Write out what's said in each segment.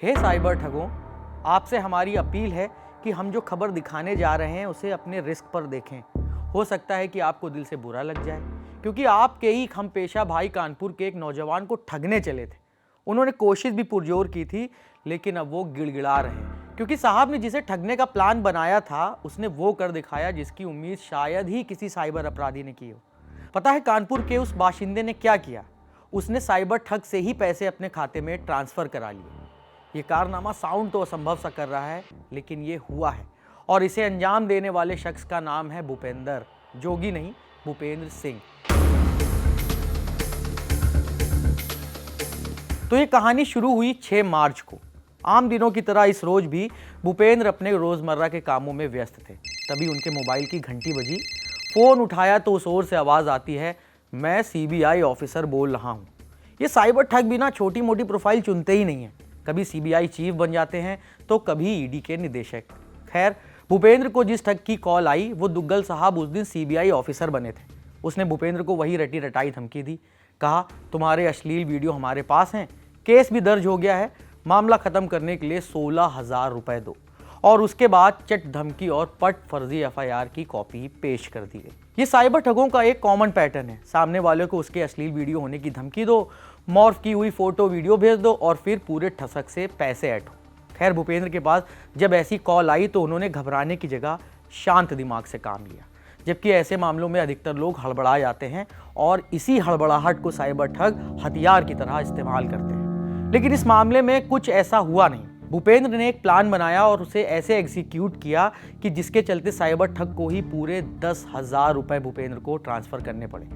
हे cyber ठगों, आपसे हमारी अपील है कि हम जो खबर दिखाने जा रहे हैं उसे अपने रिस्क पर देखें। हो सकता है कि आपको दिल से बुरा लग जाए, क्योंकि आपके ही हमपेशा भाई कानपुर के एक नौजवान को ठगने चले थे। उन्होंने कोशिश भी पुरजोर की थी, लेकिन अब वो गिड़गिड़ा रहे हैं, क्योंकि साहब ने जिसे ठगने का प्लान बनाया था उसने वो कर दिखाया जिसकी उम्मीद शायद ही किसी साइबर अपराधी ने की हो। पता है कानपुर के उस बाशिंदे ने क्या किया? उसने साइबर ठग से ही पैसे अपने खाते में ट्रांसफर करा लिए। ये कारनामा साउंड तो असंभव सा कर रहा है, लेकिन ये हुआ है, और इसे अंजाम देने वाले शख्स का नाम है भूपेंद्र, जोगी नहीं, भूपेंद्र सिंह। तो ये कहानी शुरू हुई 6 मार्च को। आम दिनों की तरह इस रोज भी भूपेंद्र अपने रोजमर्रा के कामों में व्यस्त थे। तभी उनके मोबाइल की घंटी बजी। फोन उठाया तो उस ओर से आवाज आती है, मैं सीबीआई ऑफिसर बोल रहा हूँ। ये साइबर ठग बिना छोटी मोटी प्रोफाइल चुनते ही नहीं है। कभी सीबीआई चीफ बन जाते हैं तो कभी ईडी के निदेशक। खैर, भूपेंद्र को जिस ठग की कॉल आई वो दुग्गल साहब उस दिन सीबीआई ऑफिसर बने थे। उसने भूपेंद्र को वही रटी रटाई धमकी दी। कहा, तुम्हारे अश्लील वीडियो हमारे पास हैं, केस भी दर्ज हो गया है, मामला खत्म करने के लिए 16,000 रुपए दो। और उसके बाद चट धमकी और पट फर्जी एफआईआर की कॉपी पेश कर दी गई। ये साइबर ठगों का एक कॉमन पैटर्न है। सामने वाले को उसके अश्लील वीडियो होने की धमकी दो, मॉर्फ की हुई फोटो वीडियो भेज दो और फिर पूरे ठसक से पैसे ऐंठो। खैर, भूपेंद्र के पास जब ऐसी कॉल आई तो उन्होंने घबराने की जगह शांत दिमाग से काम लिया। जबकि ऐसे मामलों में अधिकतर लोग हड़बड़ा जाते हैं और इसी हड़बड़ाहट को साइबर ठग हथियार की तरह इस्तेमाल करते हैं। लेकिन इस मामले में कुछ ऐसा हुआ नहीं। भूपेंद्र ने एक प्लान बनाया और उसे ऐसे एग्जीक्यूट किया कि जिसके चलते साइबर ठग को ही पूरे 10,000 रुपए भूपेंद्र को ट्रांसफर करने पड़े।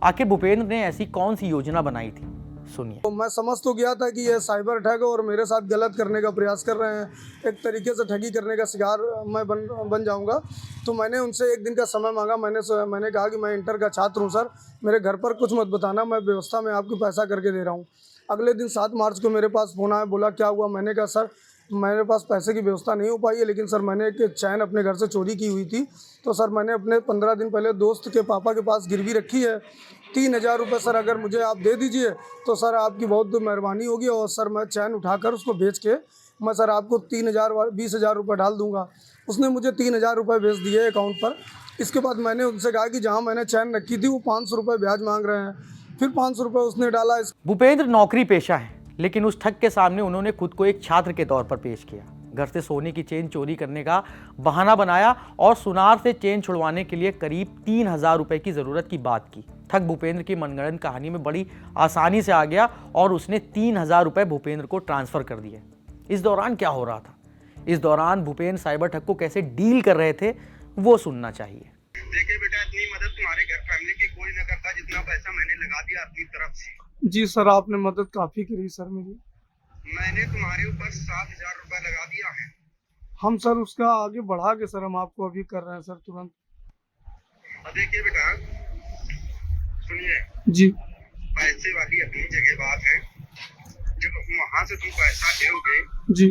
आखिर भूपेंद्र ने ऐसी कौन सी योजना बनाई थी, सुनिए। तो मैं समझ तो गया था कि ये साइबर ठग और मेरे साथ गलत करने का प्रयास कर रहे हैं, एक तरीके से ठगी करने का शिकार मैं बन जाऊंगा। तो मैंने उनसे एक दिन का समय मांगा। मैंने कहा कि मैं इंटर का छात्र हूं सर, मेरे घर पर कुछ मत बताना, मैं व्यवस्था में आपको पैसा करके दे रहा हूं। अगले दिन 7 मार्च को मेरे पास फोन आया, बोला क्या हुआ? मैंने कहा सर मेरे पास पैसे की व्यवस्था नहीं हो पाई है, लेकिन सर मैंने एक चैन अपने घर से चोरी की हुई थी, तो सर मैंने अपने 15 दिन पहले दोस्त के पापा के पास गिरवी रखी है 3,000 रुपये। सर अगर मुझे आप दे दीजिए तो सर आपकी बहुत मेहरबानी होगी, और सर मैं चैन उठाकर उसको बेच के मैं सर आपको 20,000 रुपये डाल दूंगा। उसने मुझे 3,000 रुपये भेज दिए अकाउंट पर। इसके बाद मैंने उनसे कहा कि जहाँ मैंने चैन रखी थी वो 500 रुपये ब्याज मांग रहे हैं। फिर 500 रुपये उसने डाला। भूपेंद्र नौकरी पेशा है, लेकिन उस ठग के सामने उन्होंने खुद को एक छात्र के तौर पर पेश किया। घर से सोने की चेन चोरी करने का बहाना बनाया और सुनार से चेन छुड़वाने के लिए करीब 3,000 रुपए की जरूरत की बात की। ठग भूपेंद्र की मनगढ़ंत कहानी में बड़ी आसानी से आ गया और उसने 3,000 रुपए भूपेंद्र को ट्रांसफर कर दिए। इस दौरान क्या हो रहा था? इस दौरान भूपेंद्र साइबर ठग को कैसे डील कर रहे थे, वो सुनना चाहिए। देखिए बेटा, इतनी मदद तुम्हारे घर फैमिली की कोई न करता जितना पैसा मैंने लगा दिया अपनी तरफ से। जी सर, आपने मदद काफ़ी करी सर मेरी। मैंने तुम्हारे ऊपर 7,000 रुपए लगा दिया है। हम सर उसका आगे बढ़ा के सर हम आपको अभी कर रहे हैं सर तुरंत। देखिए बेटा, सुनिए जी पैसे वाली अपनी जगह बात है। जब वहाँ से तुम पैसा दोगे, जी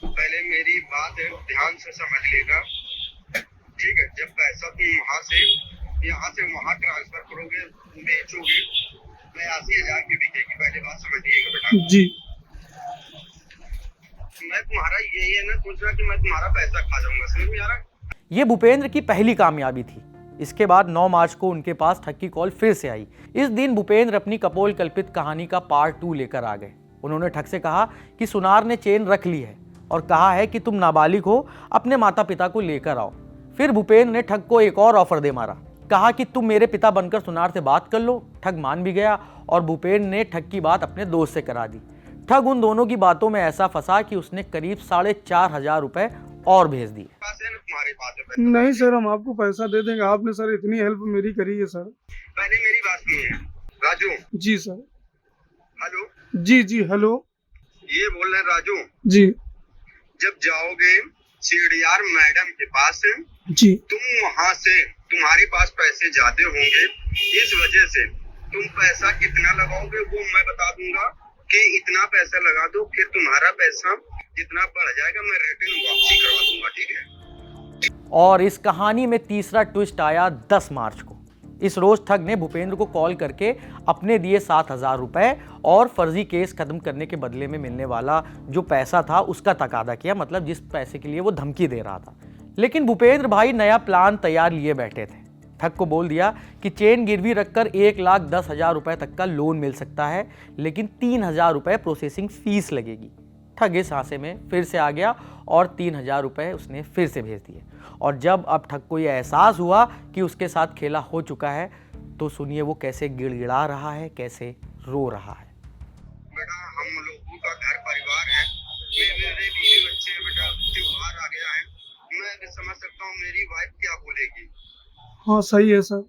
पहले मेरी बात ध्यान से समझ लेगा, ठीक है? जब पैसा तुम यहाँ से वहाँ ट्रांसफर करोगे, बेचोगे, 82,000 की बिकेगी। पहले बात समझिएगा बेटा। जी मैं तुम्हारा यही है ना सोचना कि मैं तुम्हारा पैसा खा जाऊंगा, समझ में आ रहा? ये भूपेंद्र की पहली कामयाबी थी। इसके बाद 9 मार्च को उनके पास ठग की कॉल फिर से आई। इस दिन भूपेंद्र अपनी कपोल कल्पित कहानी का पार्ट 2 लेकर आ गए। उन्होंने ठग से कहा कि सुनार ने चेन रख ली है और कहा है कि तुम नाबालिग हो, अपने माता पिता को लेकर आओ। फिर भूपेंद्र ने ठग को एक और ऑफर दे मारा। कहा कि तुम मेरे पिता बनकर सुनार से बात कर लो। ठग मान भी गया और भूपेंद्र ने ठग की बात अपने दोस्त से करा दी। ठग उन दोनों की बातों में ऐसा फंसा कि उसने करीब 4,500 रुपए और भेज दिए। तुम्हारी बात है, नहीं सर, हम आपको पैसा दे देंगे। आपने सर इतनी हेल्प मेरी करी है सर। पहले मेरी बात सुनिए राजू। जी सर। हेलो। जी हेलो। ये बोल रहे राजू जी जब जाओगे सीडीआर मैडम के पास, जी तुम वहाँ से तुम्हारे पास पैसे ज्यादा होंगे, इस वजह से तुम पैसा कितना लगाओगे वो मैं बता दूंगा कि इतना पैसा लगा दो, फिर तुम्हारा पैसा जितना बढ़ जाएगा मैं रिटर्न वापसी करवा दूंगा, ठीक है? और इस कहानी में तीसरा ट्विस्ट आया 10 मार्च को। इस रोज ठग ने भूपेंद्र को कॉल करके अपने दिए 7,000 रुपए और फर्जी केस खत्म करने के बदले में मिलने वाला जो पैसा था उसका तकादा किया, मतलब जिस पैसे के लिए वो धमकी दे रहा था। लेकिन भूपेंद्र भाई नया प्लान तैयार लिए बैठे थे। ठग को बोल दिया कि चेन गिरवी रखकर 1,10,000 रुपए तक का लोन मिल सकता है, लेकिन 3,000 रुपए प्रोसेसिंग फीस लगेगी। ठग इस हादसे में फिर से आ गया और 3,000 रुपए उसने फिर से भेज दिए। और जब अब ठग को यह एहसास हुआ कि उसके साथ खेला हो चुका है, तो सुनिए वो कैसे गिड़गिड़ा रहा है, कैसे रो रहा है। बेटा हम लोगों का घर परिवार है, मेरे बीवी बच्चे हैं बेटा, त्योहार आ गया है, मैं भी समझ सकता हूँ मेरी वाइफ क्या बोलेगी। हाँ सही है सर।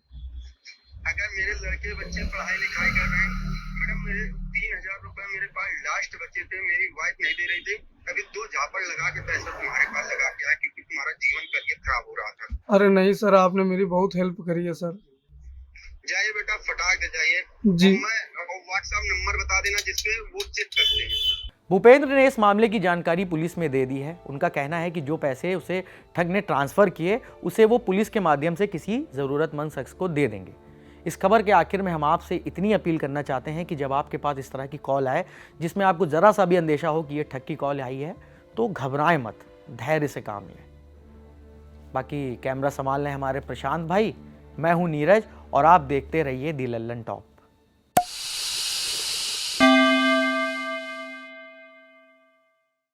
अगर मेरे लड़के बच्चे पढ़ाई लिखाई कर रहे हैं, मैडम मेरे 3,000 रुपए मेरे पास लास्ट बचे थे, मेरी वाइफ नहीं दे रही थी, अभी 2 झापड़ लगा के पैसा तुम्हारे पास लगा के आया क्योंकि तुम्हारा जीवन करियर खराब हो रहा था। अरे नहीं सर, आपने मेरी बहुत हेल्प करी है सर। जाइए बेटा फटाक दे जाइए जी। मैं व्हाट्सएप नंबर बता देना जिसपे वो चेक कर लेंगे। भूपेंद्र ने इस मामले की जानकारी पुलिस में दे दी है। उनका कहना है कि जो पैसे उसे ठग ने ट्रांसफर किए उसे वो पुलिस के माध्यम से किसी जरूरतमंद शख्स को दे देंगे। इस खबर के आखिर में हम आपसे इतनी अपील करना चाहते हैं कि जब आपके पास इस तरह की कॉल आए जिसमें आपको जरा सा भी अंदेशा हो कि ये ठग की कॉल आई है, तो घबराएं मत, धैर्य से काम लें। बाकी कैमरा संभाल लें हमारे प्रशांत भाई, मैं हूं नीरज और आप देखते रहिए दी लल्लन टॉप।